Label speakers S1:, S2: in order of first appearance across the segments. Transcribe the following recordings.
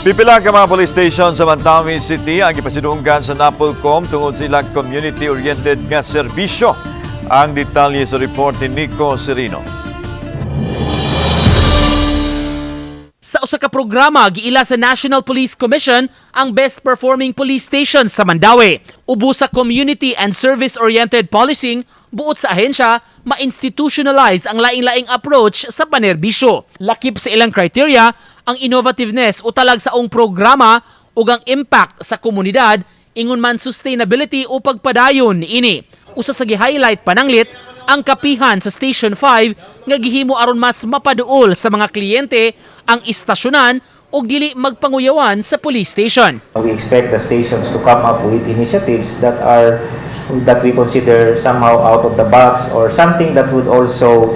S1: Pipila ka mga police station sa Mantawi City ang ipasidunggan sa NAPOLCOM tungod sa ilang community-oriented nga serbisyo. Ang detalye sa report ni Nico Serino.
S2: Sa usa ka programa, giila sa National Police Commission ang best performing police station sa Mandawi. Ubo sa community and service-oriented policing, buot sa ahensya, ma-institutionalize ang laing-laing approach sa panerbisyo. Lakip sa ilang criteria, ang innovativeness o talag sa ong programa ug ang impact sa komunidad, ingon man sustainability o pagpadayon niini. Usa sa gi-highlight pananglit, ang kapihan sa Station 5 nga gihimo aron mas mapaduol sa mga kliyente ang istasyonan o dili magpanguyawan sa police station.
S3: We expect the stations to come up with initiatives that we consider somehow out of the box or something that would also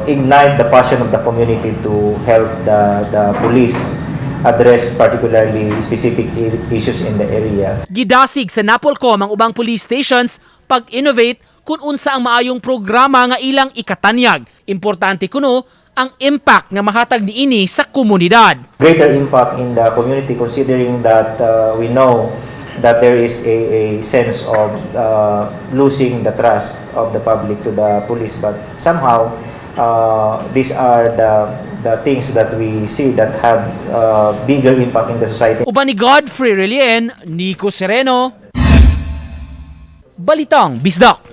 S3: ignite the passion of the community to help the police address particularly specific issues in the area.
S2: Gidasig sa NAPOLCOM ang ubang police stations pag-innovate kung unsa ang maayong programa nga ilang ikatanyag. Importante kuno ang impact nga mahatag niini sa komunidad.
S3: Greater impact in the community considering that we know that there is a sense of losing the trust of the public to the police, but somehow these are the things that we see that have bigger impact in the society.
S2: Uban ni Godfrey Relien, Nico Sereno, Balitang Bisdak.